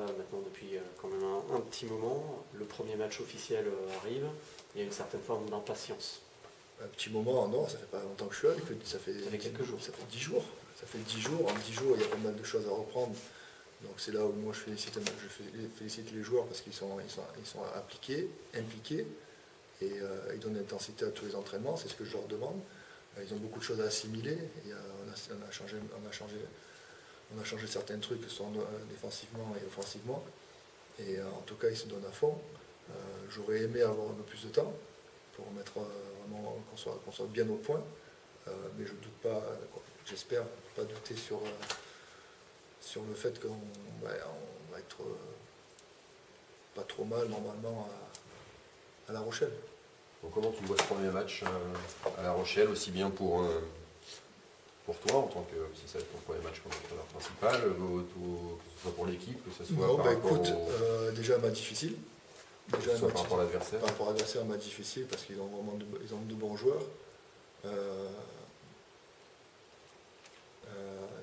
maintenant depuis quand même un petit moment. Le premier match officiel arrive, il y a une certaine forme d'impatience. Un petit moment, non, ça fait pas longtemps que je suis là, ça fait quelques jours. Ça fait 10 jours. Ça fait 10 jours. En 10 jours, il y a pas mal de choses à reprendre. Donc c'est là où moi je félicite les joueurs parce qu'ils sont impliqués, et ils donnent l'intensité à tous les entraînements, c'est ce que je leur demande. Ils ont beaucoup de choses à assimiler. Et, on a changé certains trucs, soit défensivement et offensivement. Et en tout cas, ils se donnent à fond. J'aurais aimé avoir un peu plus de temps pour mettre vraiment qu'on soit bien au point. Mais je ne doute pas, j'espère pas douter sur le fait qu'on va être pas trop mal normalement à La Rochelle. Donc comment tu vois ce premier match à La Rochelle, aussi bien pour toi, en tant que si ça va être ton premier match comme entraîneur principal, que ce soit pour l'équipe, que ce soit par rapport déjà un match difficile. Par rapport à l'adversaire. Par rapport à l'adversaire, un match difficile parce qu'ils ont vraiment de bons joueurs.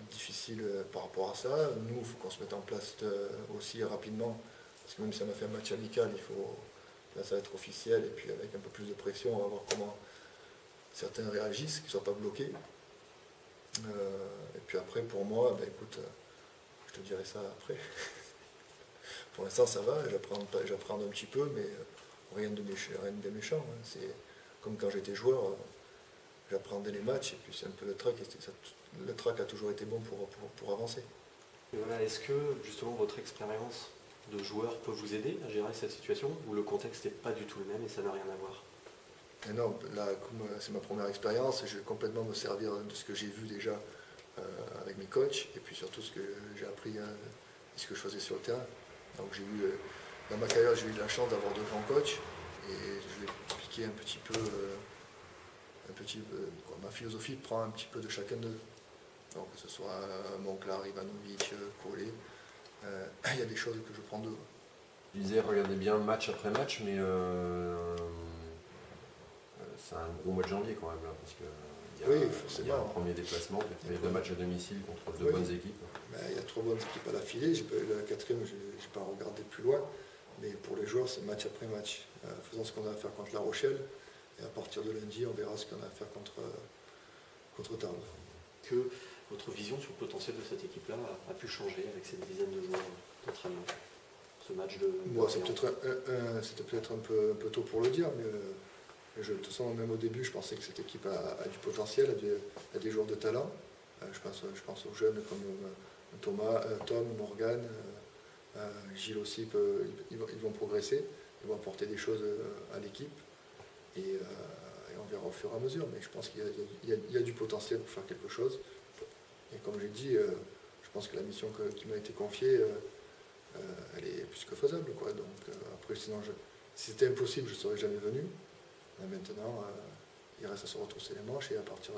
Difficile par rapport à ça. Nous, il faut qu'on se mette en place aussi rapidement, parce que même si on a fait un match amical, là ça va être officiel, et puis avec un peu plus de pression, on va voir comment certains réagissent, qu'ils ne soient pas bloqués. Et puis après, pour moi, écoute, je te dirai ça après. Pour l'instant, ça va, j'apprends un petit peu, mais rien de méchant. Hein. C'est comme quand j'étais joueur, j'apprenais les matchs, et puis c'est un peu le track, le track a toujours été bon pour avancer. Voilà, est-ce que justement votre expérience de joueur peut vous aider à gérer cette situation, ou le contexte n'est pas du tout le même et ça n'a rien à voir? Et non, là, comme c'est ma première expérience, je vais complètement me servir de ce que j'ai vu déjà avec mes coachs, et puis surtout ce que j'ai appris et ce que je faisais sur le terrain. Donc dans ma carrière, j'ai eu la chance d'avoir de grands coachs, et je vais expliquer un petit peu ma philosophie prend un petit peu de chacun d'eux. Donc que ce soit Monclar, Ivanovic, Collet, il y a des choses que je prends d'eux. Tu disais, regardez bien match après match, mais c'est un gros mois de janvier quand même, là, parce qu'il y a un premier déplacement, il y a 2 matchs à domicile contre 2 bonnes équipes. Il y a 3 bonnes équipes à l'affilée, la quatrième, je n'ai pas regardé plus loin, mais pour les joueurs, c'est match après match. Faisons ce qu'on a à faire contre La Rochelle, et à partir de lundi, on verra ce qu'on a à faire contre Tarbes. Que votre vision sur le potentiel de cette équipe-là a pu changer avec cette dizaine de joueurs d'entraînement? Ce match de... C'était peut-être un peu tôt pour le dire, mais de toute façon, même au début, je pensais que cette équipe a du potentiel, a des joueurs de talent. Je pense aux jeunes comme Tom, Morgan, Gilles aussi, ils vont progresser, ils vont apporter des choses à l'équipe. Et on verra au fur et à mesure, mais je pense qu'il y a du potentiel pour faire quelque chose. Et comme j'ai dit, je pense que la mission qui m'a été confiée, elle est plus que faisable, quoi. Donc après, sinon, si c'était impossible, je ne serais jamais venu. Mais maintenant, il reste à se retrousser les manches et à partir.